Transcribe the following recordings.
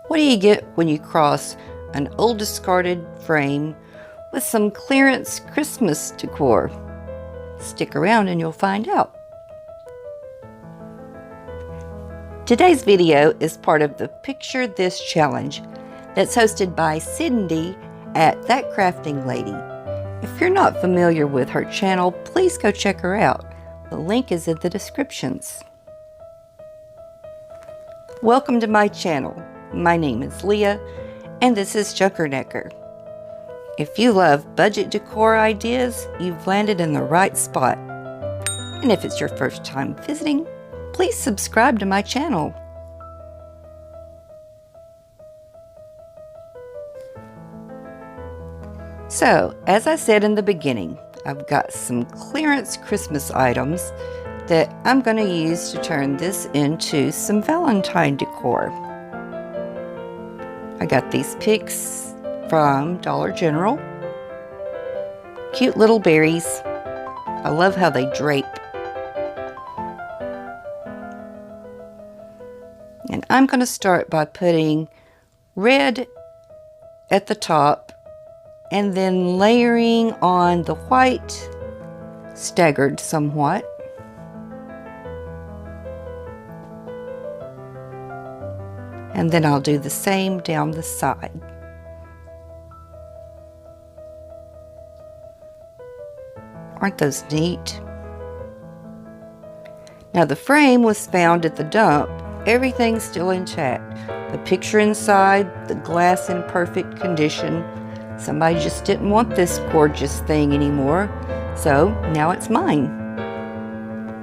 What do you get when you cross an old discarded frame with some clearance Christmas decor? Stick around and you'll find out. Today's video is part of the Picture This challenge that's hosted by Cindy at That Crafting Lady. If you're not familiar with her channel, please go check her out. The link is in the descriptions. Welcome to my channel. My name is Leah, and this is JunkerNecker. If you love budget decor ideas, you've landed in the right spot. And if it's your first time visiting, please subscribe to my channel. So, as I said in the beginning, I've got some clearance Christmas items that I'm going to use to turn this into some Valentine decor. I got these picks from Dollar General. Cute little berries. I love how they drape. And I'm going to start by putting red at the top and then layering on the white, staggered somewhat. And then I'll do the same down the side. Aren't those neat? Now the frame was found at the dump. Everything's still intact. The picture inside, the glass in perfect condition. Somebody just didn't want this gorgeous thing anymore, so now it's mine.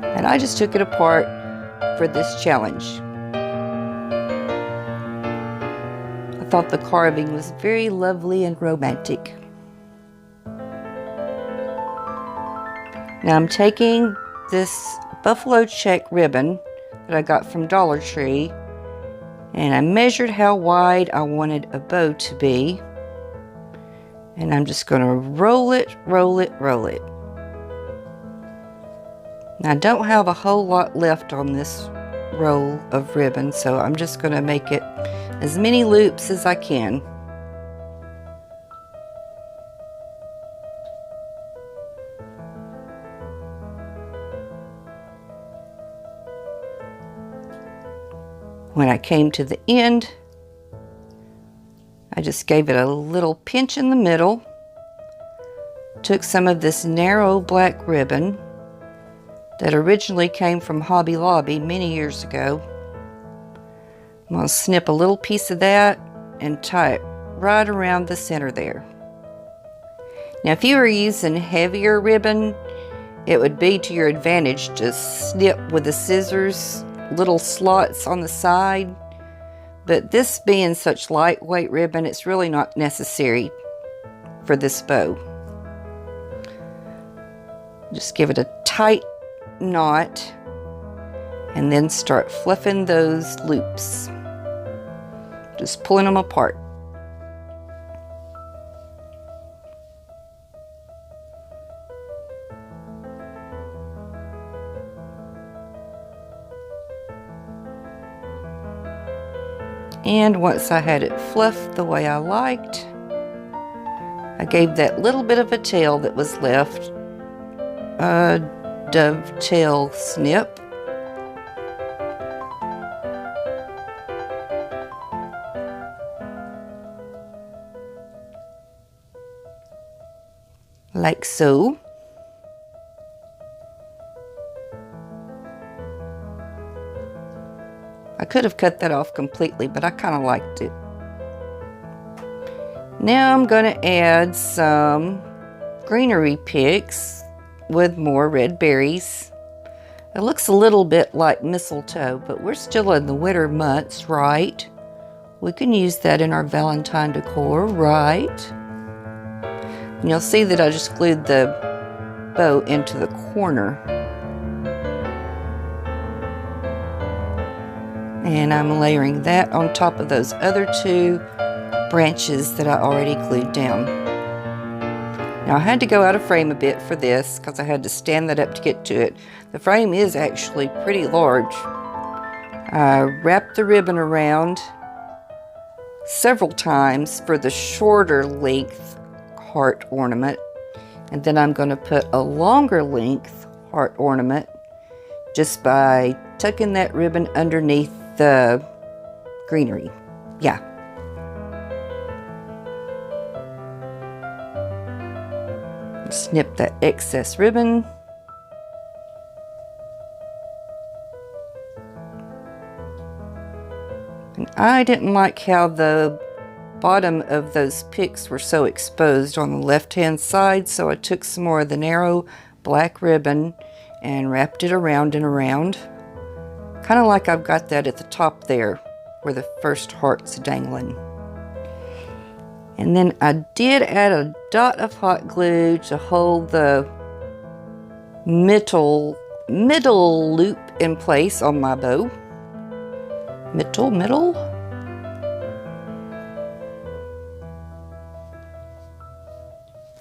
And I just took it apart for this challenge. I thought the carving was very lovely and romantic. Now I'm taking this buffalo check ribbon that I got from Dollar Tree, and I measured how wide I wanted a bow to be, and I'm just going to roll it, roll it, roll it. Now I don't have a whole lot left on this roll of ribbon, so I'm just going to make it as many loops as I can. When I came to the end, I just gave it a little pinch in the middle, took some of this narrow black ribbon that originally came from Hobby Lobby many years ago. I'm going to snip a little piece of that and tie it right around the center there. Now if you were using heavier ribbon, it would be to your advantage to snip with the scissors little slots on the side, but this being such lightweight ribbon, it's really not necessary for this bow. Just give it a tight knot and then start fluffing those loops, just pulling them apart. And once I had it fluffed the way I liked, I gave that little bit of a tail that was left a dovetail snip. Like so. I could have cut that off completely, but I kind of liked it. Now I'm going to add some greenery picks with more red berries. It looks a little bit like mistletoe, but we're still in the winter months, right? We can use that in our Valentine decor, right? And you'll see that I just glued the bow into the corner. And I'm layering that on top of those other two branches that I already glued down. Now I had to go out of frame a bit for this because I had to stand that up to get to it. The frame is actually pretty large. I wrapped the ribbon around several times for the shorter length heart ornament. And then I'm going to put a longer length heart ornament just by tucking that ribbon underneath the greenery. Yeah. Snip that excess ribbon. And I didn't like how the bottom of those picks were so exposed on the left-hand side, so I took some more of the narrow black ribbon and wrapped it around and around. Kind of like I've got that at the top there, where the first heart's dangling. And then I did add a dot of hot glue to hold the middle loop in place on my bow. Middle.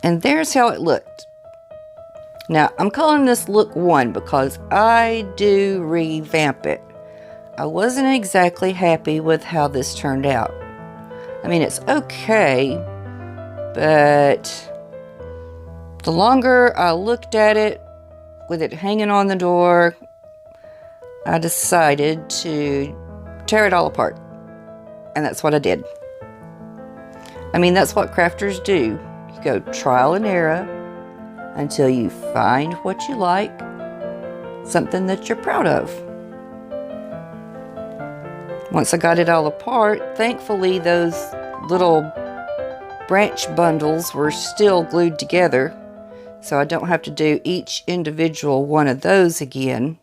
And there's how it looked. Now, I'm calling this look 1 because I do revamp it. I wasn't exactly happy with how this turned out. I mean, it's okay, but the longer I looked at it, with it hanging on the door, I decided to tear it all apart. And that's what I did. I mean, that's what crafters do. You go trial and error until you find what you like, something that you're proud of. Once I got it all apart, thankfully those little branch bundles were still glued together, so I don't have to do each individual one of those again.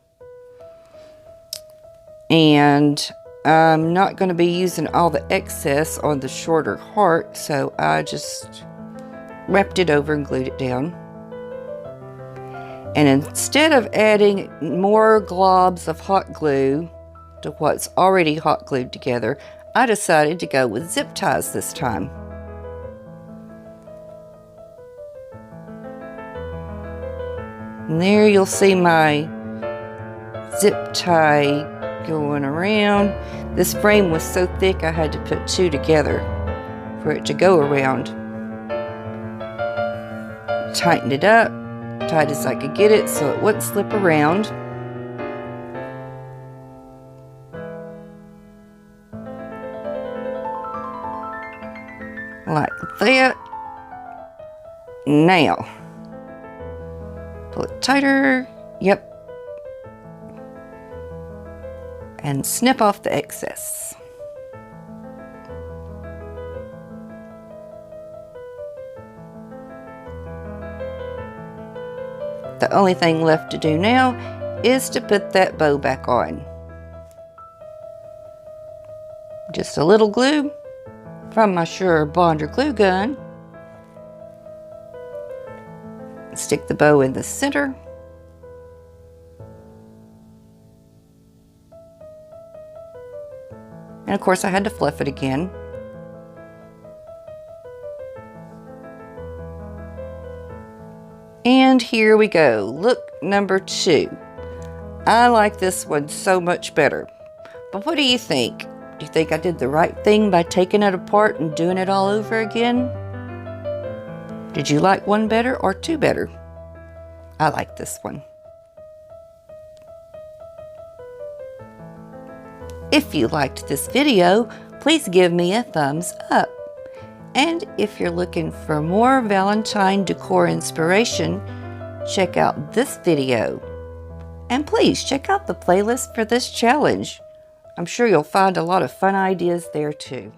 And I'm not going to be using all the excess on the shorter heart, so I just wrapped it over and glued it down. And instead of adding more globs of hot glue to what's already hot glued together, I decided to go with zip ties this time. And there you'll see my zip tie going around. This frame was so thick I had to put 2 together for it to go around. Tightened it up, tight as I could get it so it wouldn't slip around. Like that. Now, pull it tighter. Yep. And snip off the excess. The only thing left to do now is to put that bow back on. Just a little glue from my Surebonder glue gun. Stick the bow in the center. And of course I had to fluff it again. And here we go, look number 2. I like this one so much better. But what do you think? Do you think I did the right thing by taking it apart and doing it all over again? Did you like one better or 2 better? I like this one. If you liked this video, please give me a thumbs up. And if you're looking for more Valentine decor inspiration, check out this video. And please check out the playlist for this challenge. I'm sure you'll find a lot of fun ideas there too.